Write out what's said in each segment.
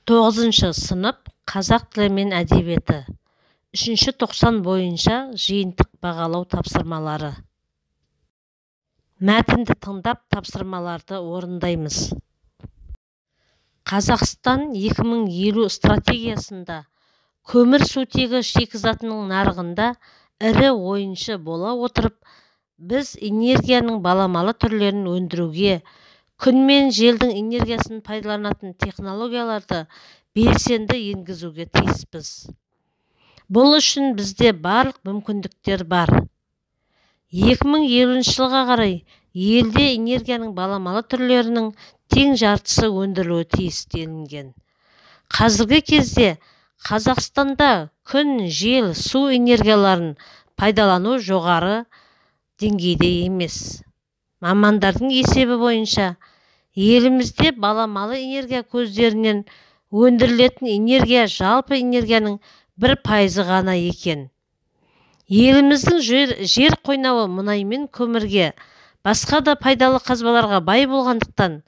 9 сынып қазақ тілі мен әдебиеті 3 тоқсан бойынша жиынтық бағалау тапсырмалары. Мәтінді тыңдап тапсырмаларды орындаймыз. Қазақстан 2050 стратегиясында көмір-сутегі шикізатының нарығында ірі ойыншы бола отырып, біз энергияның баламалы түрлерін өндіруге, күн мен желдің энергиясын пайдаланатын технологияларды белсенді енгізуге тиіспіз. Бұл үшін бізде барлық мүмкіндіктер бар. 2050 жылға қарай елде энергияның баламалы түрлерінің тең жартысы өндірілуі тиіс делінген. Қазіргі кезде Қазақстанда күн, жел, су энергияларын пайдалану жоғары деңгейде емес. Мамандардың есебі бойынша, елімізде баламалы энергия көздерінен өндірілетін энергия жалпы энергияның 1% ғана екен. Еліміздің жер қойнауы мұнай мен көмірге, басқа да пайдалы қазбаларға бай болғандықтан,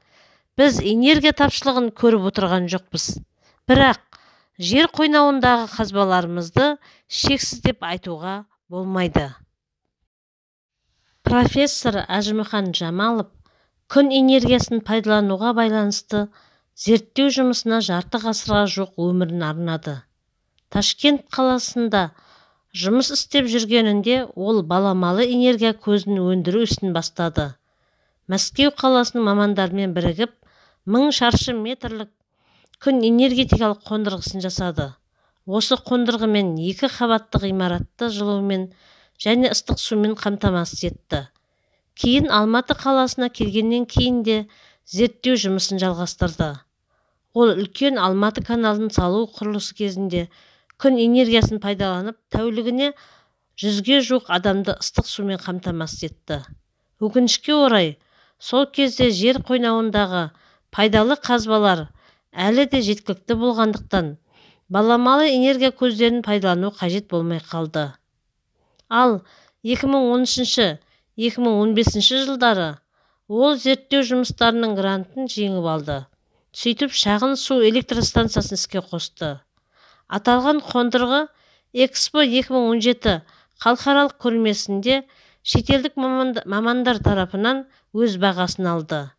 біз энергия тапшылығын көріп отырған жоқпыз. Бірақ жер қойнауындағы қазбаларымызды шексіз деп айтуға болмайды. Профессор Әжімхан Жамалов күн энергиясын пайдалануға байланысты зерттеу жұмысына жарты ғасырға жоқ өмірін арнады. Ташкент қаласында жұмыс істеп жүргенінде ол баламалы энергия көзін өндіру ісін бастады. Мәскеу қаласының мамандарымен бірігіп, 1000 шаршы метрлік күн энергетикалық қондырғысын жасады. Осы қондырғымен 2 қабатты ғимаратты жылумен және ыстық сумен қамтамасыз етті. Кейін Алматы қаласына келгеннен кейін де зерттеу жұмысын жалғастырды. Ол үлкен Алматы каналын салу құрылысы кезінде күн энергиясын пайдаланып, тәулігіне 100-ге жуық адамды ыстық сумен қамтамасыз етті. Өкінішке орай, сол кезде жер қойнауындағы пайдалы қазбалар әлі де жеткілікті болғандықтан, баламалы энергия көздерін пайдалану қажет болмай қалды. Ал 2013-2015 жылдары ол зерттеу жұмыстарының грантын жеңіп алды. Сөйтіп шағын су электростанциясын іске қосты. Аталған қондырғы Экспо 2017 халықаралық көрмесінде шетелдік мамандар тарапынан өз бағасын алды.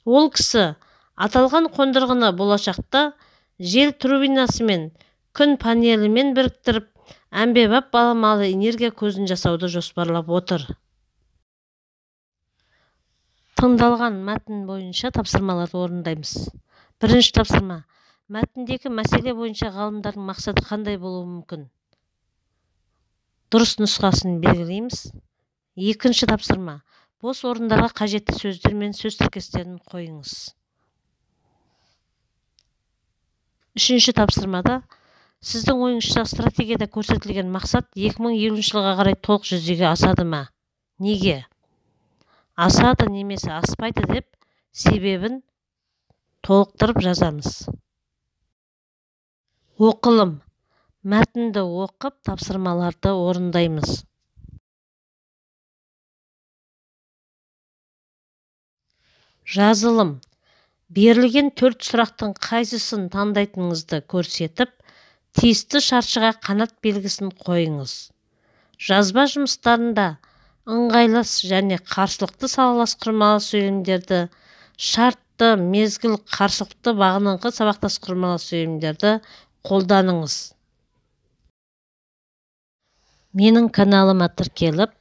Ол кісі аталған қондырғыны болашақта жел турбинасы мен күн панелімен біріктіріп, әмбебап баламалы энергия көзін жасауды жоспарлап отыр. Тыңдалған мәтін бойынша тапсырмаларды орындаймыз. Бірінші тапсырма. Мәтіндегі мәселе бойынша ғалымдардың мақсаты қандай болуы мүмкін? Дұрыс нұсқасын белгілейміз. Екінші тапсырма. Бос орындарға қажетті сөздер мен сөз тіркестерін қойыңыз. Үшінші тапсырмада сіздің ойыңызша стратегияда көрсетілген мақсат 2050 жылға қарай толық жүзеге асады ма? Неге? Асады немесе аспайды деп себебін толықтырып жазамыз. Оқылым. Мәтінді оқып, тапсырмаларды орындаймыз. Жазылым. Берілген 4 сұрақтың қайсысын таңдайтыныңызды көрсетіп, тиісті шаршыға қанат белгісін қойыңыз. Жазба жұмыстарында ыңғайлас және қарсылықты салалас құрмалас сөйлемдерді, шартты, мезгіл, қарсылықты бағыныңқы сабақтас құрмалас сөйлемдерді қолданыңыз. Менің каналыма тіркеліп,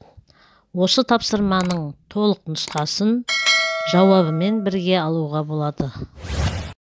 осы тапсырманың толық нұсқасын жауабымен бірге алуға болады.